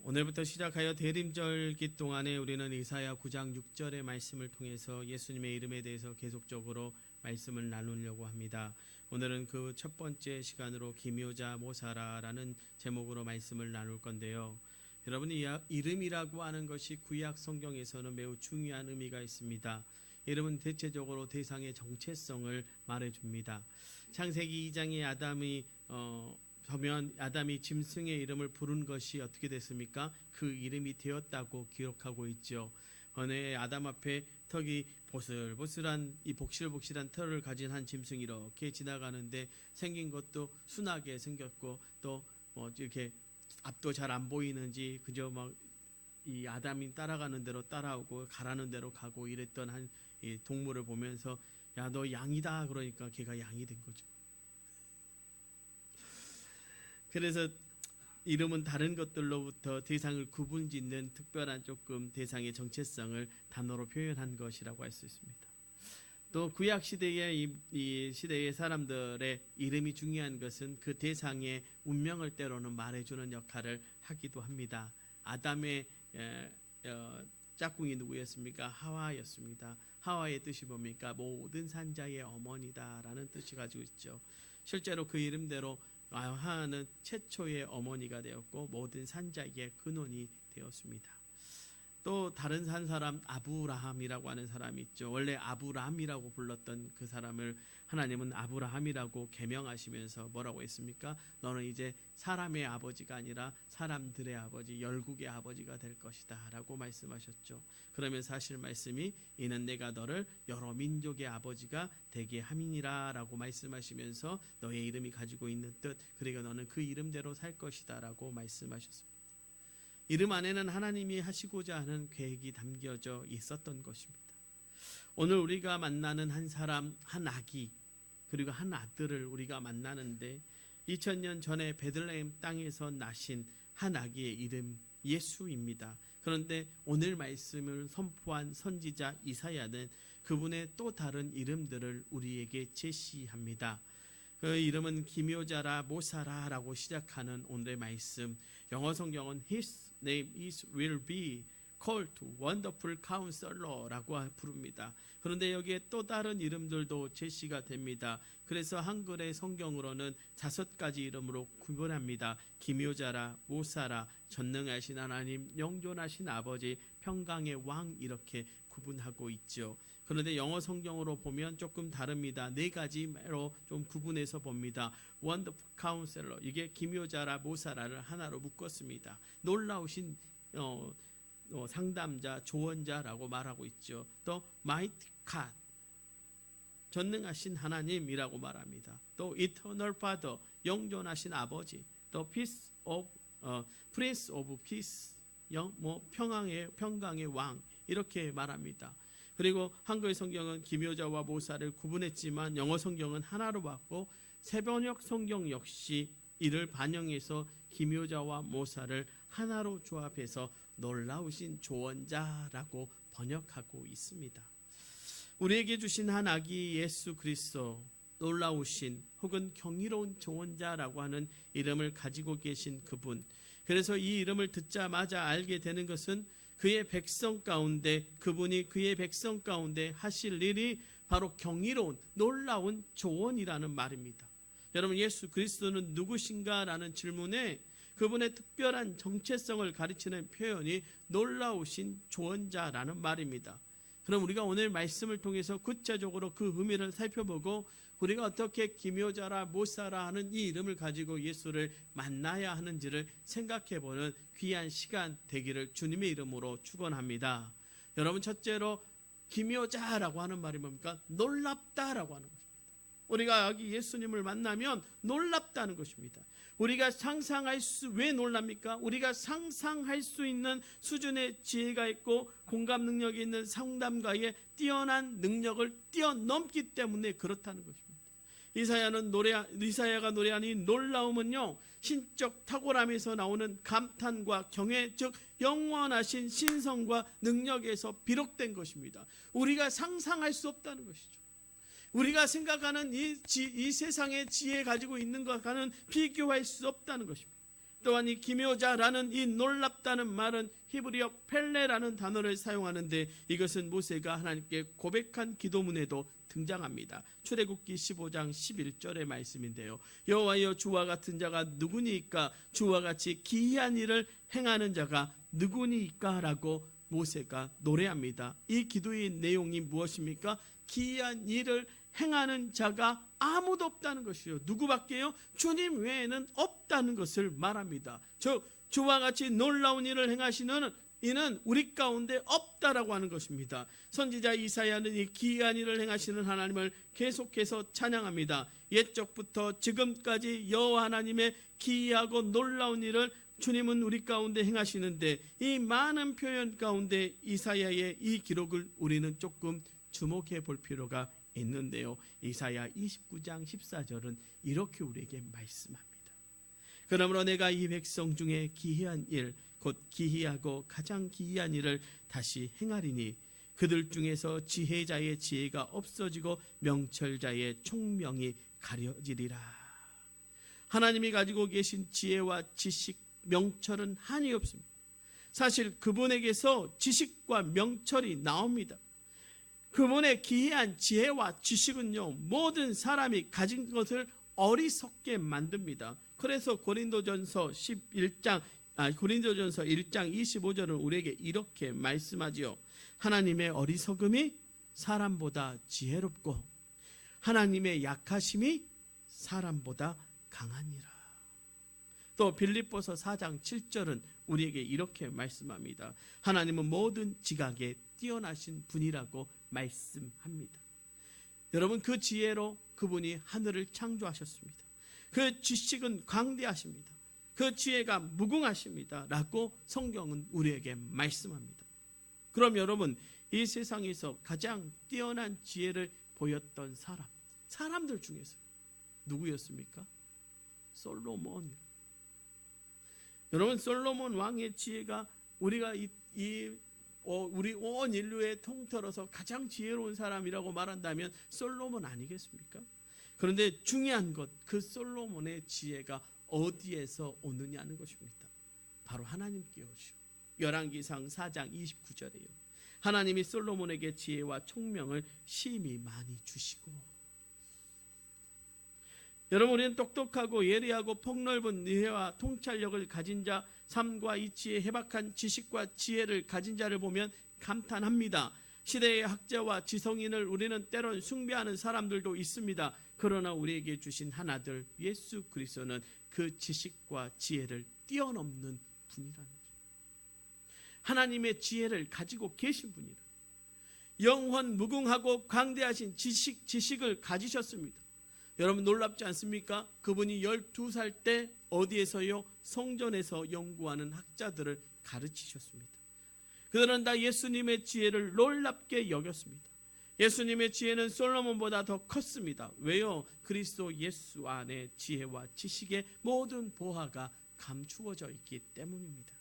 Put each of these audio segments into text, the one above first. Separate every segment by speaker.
Speaker 1: 오늘부터 시작하여 대림절기 동안에 우리는 이사야 9장 6절의 말씀을 통해서 예수님의 이름에 대해서 계속적으로 말씀을 나누려고 합니다. 오늘은 그 첫 번째 시간으로 기묘자 모사라라는 제목으로 말씀을 나눌 건데요. 여러분, 이 이름이라고 하는 것이 구약 성경에서는 매우 중요한 의미가 있습니다. 이름은 대체적으로 대상의 정체성을 말해줍니다. 창세기 2장에 아담이 짐승의 이름을 부른 것이 어떻게 됐습니까? 그 이름이 되었다고 기록하고 있죠. 어느 아담 앞에 턱이 보슬보슬한 이 복실복실한 털을 가진 한 짐승이 이렇게 지나가는데 생긴 것도 순하게 생겼고 또 이렇게 앞도 잘 안 보이는지 그저 막 이 아담이 따라가는 대로 따라오고 가라는 대로 가고 이랬던 한 이 동물을 보면서 야, 너 양이다 그러니까 걔가 양이 된 거죠. 그래서 이름은 다른 것들로부터 대상을 구분짓는 특별한 조금 대상의 정체성을 단어로 표현한 것이라고 할 수 있습니다. 또 구약 시대의 이 시대의 사람들의 이름이 중요한 것은 그 대상의 운명을 때로는 말해주는 역할을 하기도 합니다. 아담의 짝꿍이 누구였습니까? 하와였습니다. 하와의 뜻이 뭡니까? 모든 산자의 어머니다라는 뜻이 가지고 있죠. 실제로 그 이름대로 하와는 최초의 어머니가 되었고 모든 산자의 근원이 되었습니다. 또 다른 한 사람 아브라함이라고 하는 사람이 있죠. 원래 아브람이라고 불렀던 그 사람을 하나님은 아브라함이라고 개명하시면서 뭐라고 했습니까? 너는 이제 사람의 아버지가 아니라 사람들의 아버지, 열국의 아버지가 될 것이다 라고 말씀하셨죠. 그러면 사실 말씀이 이는 내가 너를 여러 민족의 아버지가 되게 함이니라 라고 말씀하시면서 너의 이름이 가지고 있는 뜻, 그리고 너는 그 이름대로 살 것이다 라고 말씀하셨습니다. 이름 안에는 하나님이 하시고자 하는 계획이 담겨져 있었던 것입니다. 오늘 우리가 만나는 한 사람, 한 아기, 그리고 한 아들을 우리가 만나는데 2000년 전에 베들레헴 땅에서 나신 한 아기의 이름 예수입니다. 그런데 오늘 말씀을 선포한 선지자 이사야는 그분의 또 다른 이름들을 우리에게 제시합니다. 그 이름은 기묘자라 모사라라고 시작하는 오늘의 말씀. 영어 성경은 His name will be called Wonderful Counselor라고 부릅니다. 그런데 여기에 또 다른 이름들도 제시가 됩니다. 그래서 한글의 성경으로는 5가지 이름으로 구분합니다. 기묘자라, 모사라, 전능하신 하나님, 영존하신 아버지, 평강의 왕 이렇게 구분하고 있죠. 그런데 영어 성경으로 보면 조금 다릅니다. 4가지로 좀 구분해서 봅니다. Wonderful Counselor, 이게 기묘자라 모사라를 하나로 묶었습니다. 놀라우신 상담자, 조언자라고 말하고 있죠. 또 Mighty God, 전능하신 하나님이라고 말합니다. 또 Eternal Father, 영존하신 아버지. 또 Prince of Peace, 평강의 왕 이렇게 말합니다. 그리고 한글 성경은 기묘자와 모사를 구분했지만 영어 성경은 하나로 봤고 새번역 성경 역시 이를 반영해서 기묘자와 모사를 하나로 조합해서 놀라우신 조언자라고 번역하고 있습니다. 우리에게 주신 한 아기 예수 그리스도, 놀라우신 혹은 경이로운 조언자라고 하는 이름을 가지고 계신 그분. 그래서 이 이름을 듣자마자 알게 되는 것은 그의 백성 가운데, 그분이 그의 백성 가운데 하실 일이 바로 경이로운 놀라운 조언이라는 말입니다. 여러분, 예수 그리스도는 누구신가? 라는 질문에 그분의 특별한 정체성을 가르치는 표현이 놀라우신 조언자라는 말입니다. 그럼 우리가 오늘 말씀을 통해서 구체적으로 그 의미를 살펴보고 우리가 어떻게 기묘자라 모사라 하는 이 이름을 가지고 예수를 만나야 하는지를 생각해보는 귀한 시간 되기를 주님의 이름으로 축원합니다. 여러분, 첫째로 기묘자라고 하는 말이 뭡니까? 놀랍다라고 하는 것입니다. 우리가 여기 예수님을 만나면 놀랍다는 것입니다. 우리가 왜 놀랍니까? 우리가 상상할 수 있는 수준의 지혜가 있고 공감 능력이 있는 상담가의 뛰어난 능력을 뛰어넘기 때문에 그렇다는 것입니다. 이사야가 노래하는 이 놀라움은요, 신적 탁월함에서 나오는 감탄과 경외, 즉 영원하신 신성과 능력에서 비롯된 것입니다. 우리가 상상할 수 없다는 것이죠. 우리가 생각하는 이 세상의 지혜 가지고 있는 것과는 비교할 수 없다는 것입니다. 또한 이 기묘자라는 이 놀랍다는 말은 히브리어 펠레라는 단어를 사용하는데, 이것은 모세가 하나님께 고백한 기도문에도 등장합니다. 출애굽기 15장 11절의 말씀인데요. 여호와여, 주와 같은 자가 누구니까? 주와 같이 기이한 일을 행하는 자가 누구니까? 라고 모세가 노래합니다. 이 기도의 내용이 무엇입니까? 기이한 일을 행하는 자가 아무도 없다는 것이요. 누구밖에요? 주님 외에는 없다는 것을 말합니다. 주와 같이 놀라운 일을 행하시는 이는 우리 가운데 없다라고 하는 것입니다. 선지자 이사야는 이 기이한 일을 행하시는 하나님을 계속해서 찬양합니다. 옛적부터 지금까지 여호와 하나님의 기이하고 놀라운 일을 주님은 우리 가운데 행하시는데, 이 많은 표현 가운데 이사야의 이 기록을 우리는 조금 주목해 볼 필요가 있는데요. 이사야 29장 14절은 이렇게 우리에게 말씀합니다. 그러므로 내가 이 백성 중에 기이한 일, 곧 기이하고 가장 기이한 일을 다시 행하리니 그들 중에서 지혜자의 지혜가 없어지고 명철자의 총명이 가려지리라. 하나님이 가지고 계신 지혜와 지식, 명철은 한이 없습니다. 사실 그분에게서 지식과 명철이 나옵니다. 그분의 기이한 지혜와 지식은요, 모든 사람이 가진 것을 어리석게 만듭니다. 그래서 고린도전서 1장 25절은 우리에게 이렇게 말씀하지요. 하나님의 어리석음이 사람보다 지혜롭고 하나님의 약하심이 사람보다 강하니라. 또 빌립보서 4장 7절은 우리에게 이렇게 말씀합니다. 하나님은 모든 지각에 뛰어나신 분이라고 말씀합니다. 여러분, 그 지혜로 그분이 하늘을 창조하셨습니다. 그 지식은 광대하십니다. 그 지혜가 무궁하십니다 라고 성경은 우리에게 말씀합니다. 그럼 여러분, 이 세상에서 가장 뛰어난 지혜를 보였던 사람들 중에서 누구였습니까? 솔로몬. 여러분, 솔로몬 왕의 지혜가 우리가 우리 온 인류의 통틀어서 가장 지혜로운 사람이라고 말한다면 솔로몬 아니겠습니까? 그런데 중요한 것, 그 솔로몬의 지혜가 어디에서 오느냐는 것입니다. 바로 하나님께 오죠. 열왕기상 4장 29절에요. 하나님이 솔로몬에게 지혜와 총명을 심히 많이 주시고. 여러분, 우리는 똑똑하고 예리하고 폭넓은 뇌와 통찰력을 가진 자, 삶과 이치에 해박한 지식과 지혜를 가진 자를 보면 감탄합니다. 시대의 학자와 지성인을 우리는 때론 숭배하는 사람들도 있습니다. 그러나 우리에게 주신 하나들 예수 그리스도는 그 지식과 지혜를 뛰어넘는 분이라는 거죠. 하나님의 지혜를 가지고 계신 분이라. 영원 무궁하고 광대하신 지식을 가지셨습니다. 여러분, 놀랍지 않습니까? 그분이 12살 때 어디에서요? 성전에서 연구하는 학자들을 가르치셨습니다. 그들은 다 예수님의 지혜를 놀랍게 여겼습니다. 예수님의 지혜는 솔로몬보다 더 컸습니다. 왜요? 그리스도 예수 안에 지혜와 지식의 모든 보화가 감추어져 있기 때문입니다.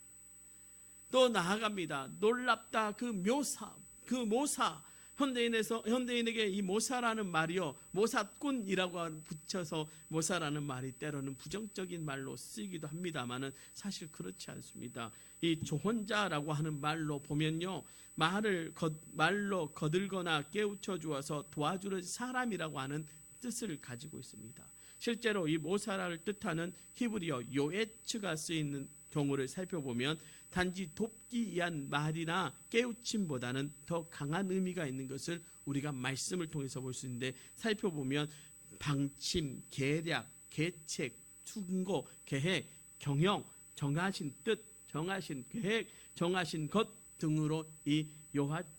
Speaker 1: 또 나아갑니다. 놀랍다, 그 묘사, 그 모사. 현대인에게 이 모사라는 말이요, 모사꾼이라고 붙여서 모사라는 말이 때로는 부정적인 말로 쓰이기도 합니다만은 사실 그렇지 않습니다. 이 조언자라고 하는 말로 보면요, 말로 거들거나 깨우쳐 주어서 도와주는 사람이라고 하는 뜻을 가지고 있습니다. 실제로 이 모사라를 뜻하는 히브리어 요에츠가 쓰이는 경우를 살펴보면 단지 돕기 위한 말이나 깨우침보다는 더 강한 의미가 있는 것을 우리가 말씀을 통해서 볼 수 있는데, 살펴보면 방침, 계략, 계책, 충고, 계획, 경영, 정하신 뜻, 정하신 계획, 정하신 것 등으로 이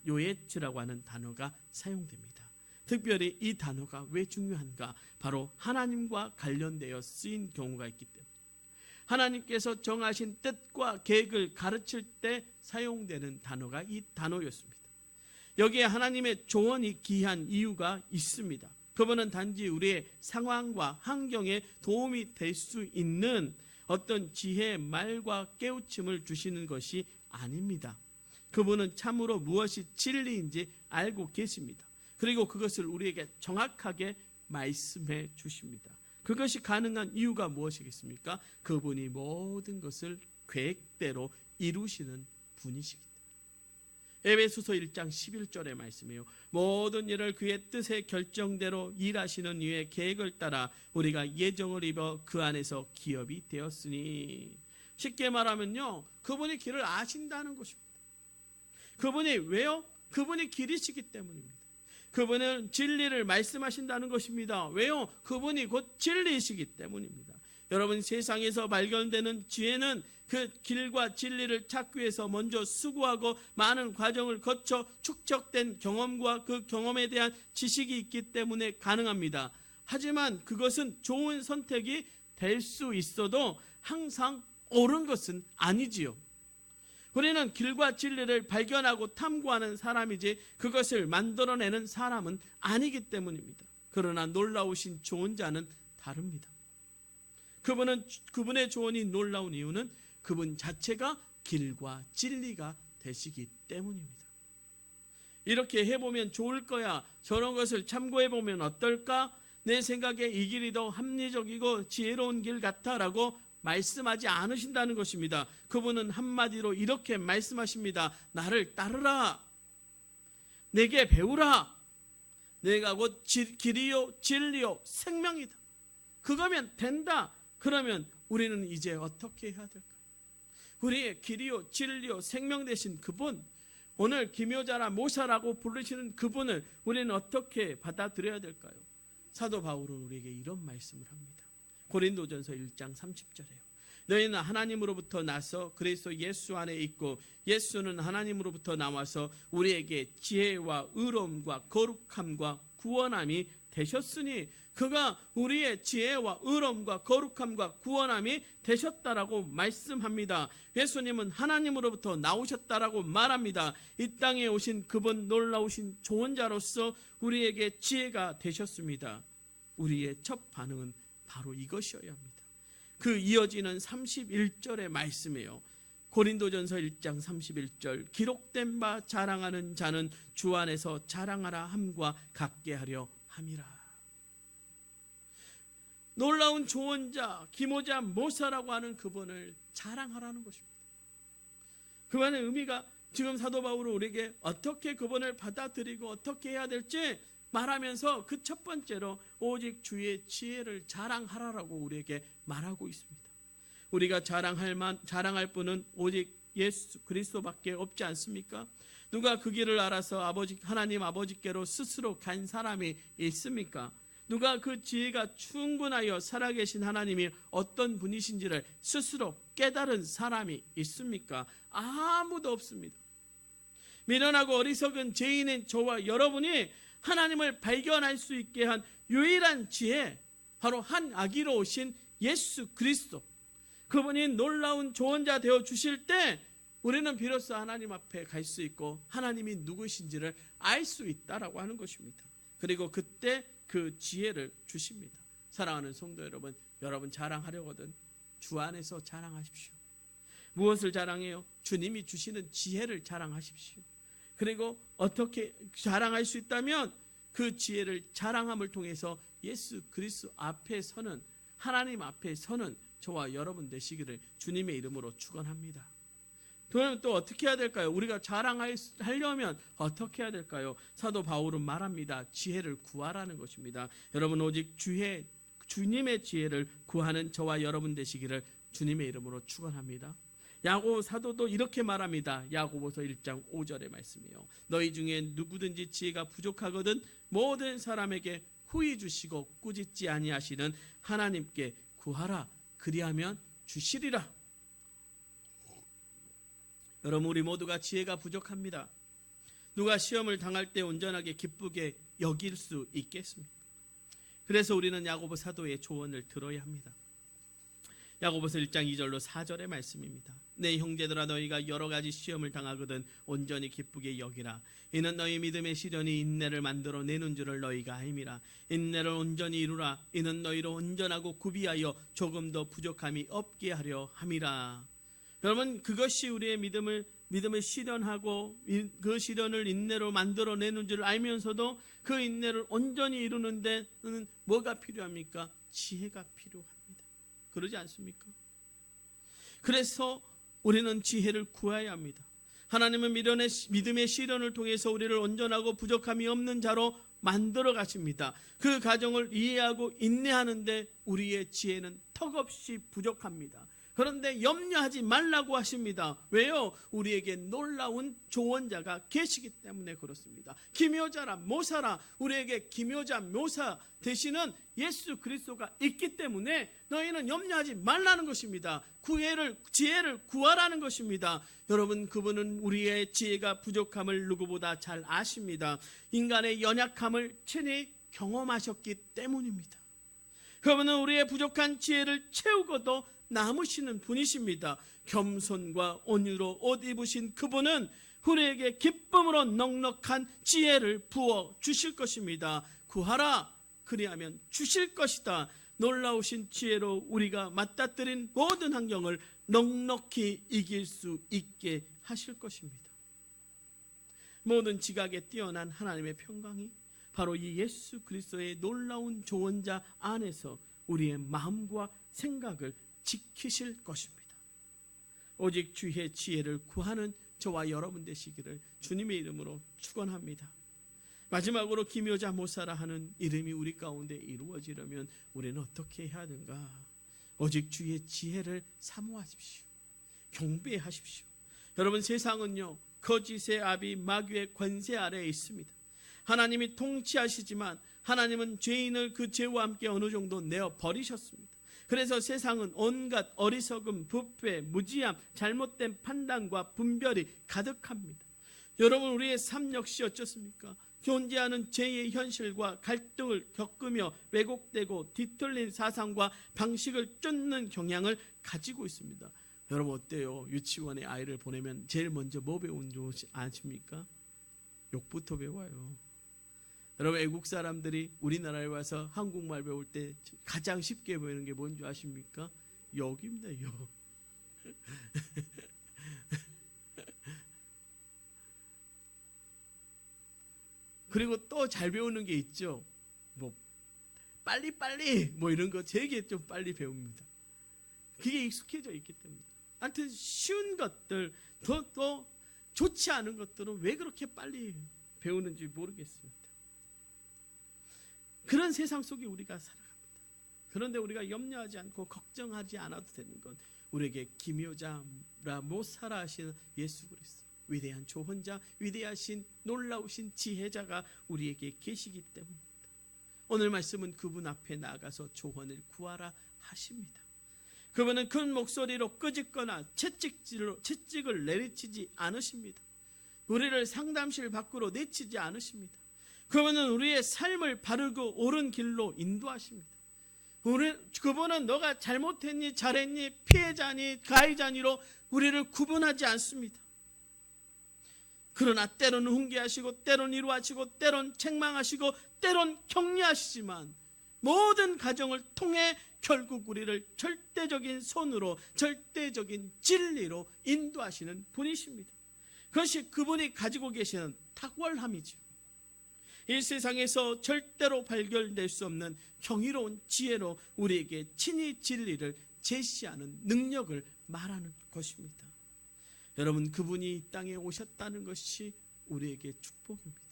Speaker 1: 요에츠라고 하는 단어가 사용됩니다. 특별히 이 단어가 왜 중요한가? 바로 하나님과 관련되어 쓰인 경우가 있기 때문에, 하나님께서 정하신 뜻과 계획을 가르칠 때 사용되는 단어가 이 단어였습니다. 여기에 하나님의 조언이 귀한 이유가 있습니다. 그분은 단지 우리의 상황과 환경에 도움이 될 수 있는 어떤 지혜, 말과 깨우침을 주시는 것이 아닙니다. 그분은 참으로 무엇이 진리인지 알고 계십니다. 그리고 그것을 우리에게 정확하게 말씀해 주십니다. 그것이 가능한 이유가 무엇이겠습니까? 그분이 모든 것을 계획대로 이루시는 분이시기 때문에. 에베소서 1장 11절의 말씀이에요. 모든 일을 그의 뜻의 결정대로 일하시는 이의 계획을 따라 우리가 예정을 입어 그 안에서 기업이 되었으니. 쉽게 말하면요, 그분이 길을 아신다는 것입니다. 그분이 왜요? 그분이 길이시기 때문입니다. 그분은 진리를 말씀하신다는 것입니다. 왜요? 그분이 곧 진리이시기 때문입니다. 여러분, 세상에서 발견되는 지혜는 그 길과 진리를 찾기 위해서 먼저 수고하고 많은 과정을 거쳐 축적된 경험과 그 경험에 대한 지식이 있기 때문에 가능합니다. 하지만 그것은 좋은 선택이 될 수 있어도 항상 옳은 것은 아니지요. 우리는 길과 진리를 발견하고 탐구하는 사람이지 그것을 만들어내는 사람은 아니기 때문입니다. 그러나 놀라우신 조언자는 다릅니다. 그분의 조언이 놀라운 이유는 그분 자체가 길과 진리가 되시기 때문입니다. 이렇게 해보면 좋을 거야, 저런 것을 참고해보면 어떨까, 내 생각에 이 길이 더 합리적이고 지혜로운 길 같아라고 말씀하지 않으신다는 것입니다. 그분은 한마디로 이렇게 말씀하십니다. 나를 따르라, 내게 배우라, 내가 곧 길이요 진리요 생명이다. 그거면 된다. 그러면 우리는 이제 어떻게 해야 될까? 우리의 길이요 진리요 생명 되신 그분, 오늘 기묘자라 모사라고 부르시는 그분을 우리는 어떻게 받아들여야 될까요? 사도 바울은 우리에게 이런 말씀을 합니다. 고린도전서 1장 30절에요. 너희는 하나님으로부터 나서 그리스도 예수 안에 있고 예수는 하나님으로부터 나와서 우리에게 지혜와 의로움과 거룩함과 구원함이 되셨으니, 그가 우리의 지혜와 의로움과 거룩함과 구원함이 되셨다라고 말씀합니다. 예수님은 하나님으로부터 나오셨다라고 말합니다. 이 땅에 오신 그분, 놀라우신 조언자로서 우리에게 지혜가 되셨습니다. 우리의 첫 반응은 바로 이것이어야 합니다. 그 이어지는 31절의 말씀이에요. 고린도전서 1장 31절, 기록된 바 자랑하는 자는 주 안에서 자랑하라 함과 같게 하려 함이라. 놀라운 조언자, 기모자, 모사라고 하는 그분을 자랑하라는 것입니다. 그분의 의미가 지금 사도 바울은 우리에게 어떻게 그분을 받아들이고 어떻게 해야 될지 말하면서 그 첫 번째로 오직 주의 지혜를 자랑하라라고 우리에게 말하고 있습니다. 우리가 자랑할 분은 오직 예수 그리스도밖에 없지 않습니까? 누가 그 길을 알아서 하나님 아버지께로 스스로 간 사람이 있습니까? 누가 그 지혜가 충분하여 살아계신 하나님이 어떤 분이신지를 스스로 깨달은 사람이 있습니까? 아무도 없습니다. 미련하고 어리석은 죄인인 저와 여러분이 하나님을 발견할 수 있게 한 유일한 지혜, 바로 한 아기로 오신 예수 그리스도, 그분이 놀라운 조언자 되어 주실 때 우리는 비로소 하나님 앞에 갈 수 있고 하나님이 누구신지를 알 수 있다라고 하는 것입니다. 그리고 그때 그 지혜를 주십니다. 사랑하는 성도 여러분, 여러분 자랑하려거든 주 안에서 자랑하십시오. 무엇을 자랑해요? 주님이 주시는 지혜를 자랑하십시오. 그리고 어떻게 자랑할 수 있다면 그 지혜를 자랑함을 통해서 예수 그리스도 앞에 서는, 하나님 앞에 서는 저와 여러분 되시기를 주님의 이름으로 축원합니다. 그러면 또 어떻게 해야 될까요? 우리가 자랑하려면 어떻게 해야 될까요? 사도 바울은 말합니다. 지혜를 구하라는 것입니다. 여러분, 오직 주님의 지혜를 구하는 저와 여러분 되시기를 주님의 이름으로 축원합니다. 야고보 사도도 이렇게 말합니다. 야고보서 1장 5절의 말씀이에요. 너희 중에 누구든지 지혜가 부족하거든 모든 사람에게 후히 주시고 꾸짖지 아니하시는 하나님께 구하라. 그리하면 주시리라. 여러분, 우리 모두가 지혜가 부족합니다. 누가 시험을 당할 때 온전하게 기쁘게 여길 수 있겠습니까? 그래서 우리는 야고보 사도의 조언을 들어야 합니다. 야고보서 1장 2절로 4절의 말씀입니다. 내 형제들아, 너희가 여러 가지 시험을 당하거든 온전히 기쁘게 여기라. 이는 너희 믿음의 시련이 인내를 만들어 내는 줄을 너희가 알미라. 인내를 온전히 이루라. 이는 너희로 온전하고 구비하여 조금 더 부족함이 없게 하려 함이라. 여러분, 그것이 우리의 믿음을 실현하고 그 실현을 인내로 만들어내는 줄 알면서도 그 인내를 온전히 이루는 데는 뭐가 필요합니까? 지혜가 필요합니다. 그러지 않습니까? 그래서 우리는 지혜를 구해야 합니다. 하나님은 믿음의 실현을 통해서 우리를 온전하고 부족함이 없는 자로 만들어 가십니다. 그 과정을 이해하고 인내하는데 우리의 지혜는 턱없이 부족합니다. 그런데 염려하지 말라고 하십니다. 왜요? 우리에게 놀라운 조언자가 계시기 때문에 그렇습니다. 기묘자라 모사라, 우리에게 기묘자 묘사 되시는 예수 그리스도가 있기 때문에 너희는 염려하지 말라는 것입니다. 지혜를 구하라는 것입니다. 여러분, 그분은 우리의 지혜가 부족함을 누구보다 잘 아십니다. 인간의 연약함을 친히 경험하셨기 때문입니다. 그분은 우리의 부족한 지혜를 채우고도 남으시는 분이십니다. 겸손과 온유로 옷 입으신 그분은 우리에게 기쁨으로 넉넉한 지혜를 부어 주실 것입니다. 구하라, 그리하면 주실 것이다. 놀라우신 지혜로 우리가 맞닥뜨린 모든 환경을 넉넉히 이길 수 있게 하실 것입니다. 모든 지각에 뛰어난 하나님의 평강이 바로 이 예수 그리스도의 놀라운 조언자 안에서 우리의 마음과 생각을 지키실 것입니다. 오직 주의 지혜를 구하는 저와 여러분 되시기를 주님의 이름으로 축원합니다. 마지막으로 기묘자 모사라 하는 이름이 우리 가운데 이루어지려면 우리는 어떻게 해야 하는가? 오직 주의 지혜를 사모하십시오. 경배하십시오. 여러분, 세상은요 거짓의 아비 마귀의 권세 아래에 있습니다. 하나님이 통치하시지만 하나님은 죄인을 그 죄와 함께 어느 정도 내어 버리셨습니다. 그래서 세상은 온갖 어리석음, 부패, 무지함, 잘못된 판단과 분별이 가득합니다. 여러분, 우리의 삶 역시 어쩌습니까? 존재하는 죄의 현실과 갈등을 겪으며 왜곡되고 뒤틀린 사상과 방식을 쫓는 경향을 가지고 있습니다. 여러분, 어때요? 유치원에 아이를 보내면 제일 먼저 뭐 배우는 줄 아십니까? 욕부터 배워요. 여러분, 외국 사람들이 우리나라에 와서 한국말 배울 때 가장 쉽게 배우는 게 뭔지 아십니까? 욕입니다. 욕. 그리고 또 잘 배우는 게 있죠. 뭐 빨리빨리 뭐 이런 거 되게 좀 빨리 배웁니다. 그게 익숙해져 있기 때문에. 하여튼 쉬운 것들, 더 좋지 않은 것들은 왜 그렇게 빨리 배우는지 모르겠습니다. 그런 세상 속에 우리가 살아갑니다. 그런데 우리가 염려하지 않고 걱정하지 않아도 되는 건 우리에게 기묘자라 모사라 하시는 예수 그리스도, 위대한 조언자, 위대하신 놀라우신 지혜자가 우리에게 계시기 때문입니다. 오늘 말씀은 그분 앞에 나가서 조언을 구하라 하십니다. 그분은 큰 목소리로 끄집거나 채찍을 내리치지 않으십니다. 우리를 상담실 밖으로 내치지 않으십니다. 그분은 우리의 삶을 바르고 옳은 길로 인도하십니다. 그분은 너가 잘못했니 잘했니 피해자니 가해자니로 우리를 구분하지 않습니다. 그러나 때로는 훈계하시고 때로는 위로하시고 때로는 책망하시고 때로는 격려하시지만 모든 과정을 통해 결국 우리를 절대적인 손으로 절대적인 진리로 인도하시는 분이십니다. 그것이 그분이 가지고 계시는 탁월함이죠. 이 세상에서 절대로 발견될 수 없는 경이로운 지혜로 우리에게 친히 진리를 제시하는 능력을 말하는 것입니다. 여러분, 그분이 이 땅에 오셨다는 것이 우리에게 축복입니다.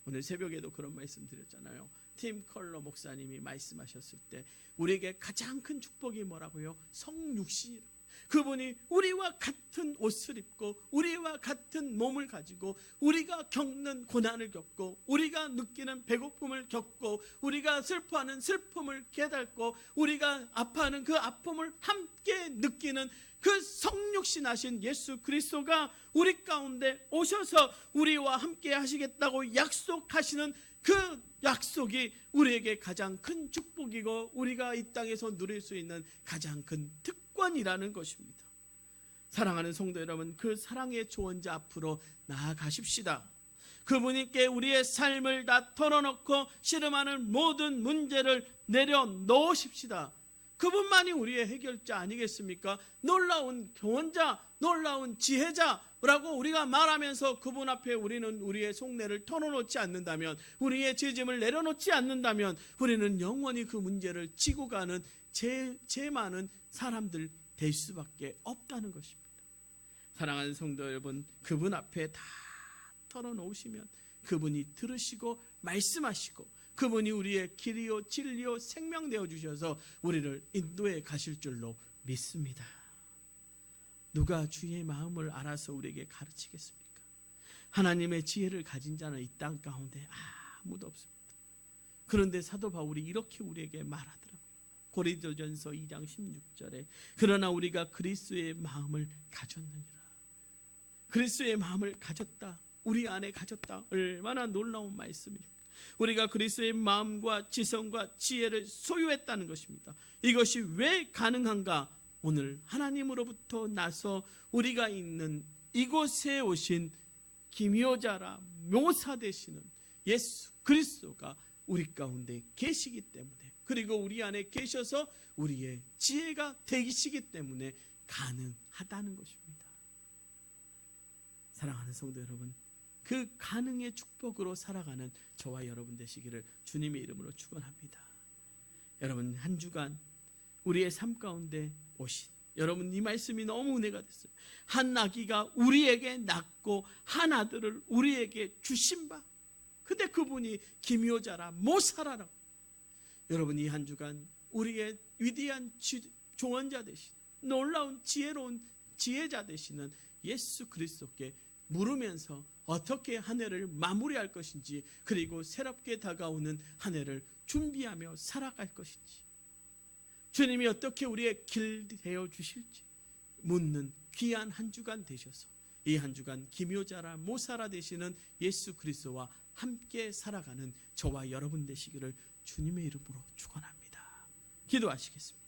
Speaker 1: 오늘 새벽에도 그런 말씀 드렸잖아요. 팀 컬러 목사님이 말씀하셨을 때 우리에게 가장 큰 축복이 뭐라고요? 성육신이라고. 그분이 우리와 같은 옷을 입고 우리와 같은 몸을 가지고 우리가 겪는 고난을 겪고 우리가 느끼는 배고픔을 겪고 우리가 슬퍼하는 슬픔을 깨닫고 우리가 아파하는 그 아픔을 함께 느끼는 그 성육신하신 예수 그리스도가 우리 가운데 오셔서 우리와 함께 하시겠다고 약속하시는 그 약속이 우리에게 가장 큰 축복이고 우리가 이 땅에서 누릴 수 있는 가장 큰 특권이라는 것입니다. 사랑하는 성도 여러분, 그 사랑의 조언자 앞으로 나아가십시다. 그분께 우리의 삶을 다 털어놓고 씨름하는 모든 문제를 내려놓으십시다. 그분만이 우리의 해결자 아니겠습니까? 놀라운 교원자, 놀라운 지혜자라고 우리가 말하면서 그분 앞에 우리는 우리의 속내를 털어놓지 않는다면, 우리의 죄짐을 내려놓지 않는다면 우리는 영원히 그 문제를 지고 가는 죄 많은 사람들 될 수밖에 없다는 것입니다. 사랑하는 성도 여러분, 그분 앞에 다 털어놓으시면 그분이 들으시고 말씀하시고 그분이 우리의 길이요 진리요 생명 되어 주셔서 우리를 인도해 가실 줄로 믿습니다. 누가 주의 마음을 알아서 우리에게 가르치겠습니까? 하나님의 지혜를 가진 자는 이 땅 가운데 아무도 없습니다. 그런데 사도 바울이 이렇게 우리에게 말하더라고요. 고린도전서 2장 16절에 그러나 우리가 그리스도의 마음을 가졌느니라. 그리스도의 마음을 가졌다. 우리 안에 가졌다. 얼마나 놀라운 말씀입니다. 우리가 그리스도의 마음과 지성과 지혜를 소유했다는 것입니다. 이것이 왜 가능한가? 오늘 하나님으로부터 나서 우리가 있는 이곳에 오신 기묘자라 묘사 되시는 예수 그리스도가 우리 가운데 계시기 때문에, 그리고 우리 안에 계셔서 우리의 지혜가 되시기 때문에 가능하다는 것입니다. 사랑하는 성도 여러분, 그 가능의 축복으로 살아가는 저와 여러분 되시기를 주님의 이름으로 축원합니다. 여러분, 한 주간 우리의 삶 가운데 오신 여러분, 이 말씀이 너무 은혜가 됐어요. 한 아기가 우리에게 낳고 한 아들을 우리에게 주신 바, 근데 그분이 기묘자라 모사라라고. 여러분, 이 한 주간 우리의 위대한 조언자 되신, 놀라운 지혜로운 지혜자 되시는 예수 그리스도께 물으면서 어떻게 한 해를 마무리할 것인지, 그리고 새롭게 다가오는 한 해를 준비하며 살아갈 것인지, 주님이 어떻게 우리의 길 되어 주실지 묻는 귀한 한 주간 되셔서 이 한 주간 기묘자라 모사라 되시는 예수 그리스도와 함께 살아가는 저와 여러분 되시기를 주님의 이름으로 축원합니다. 기도하시겠습니다.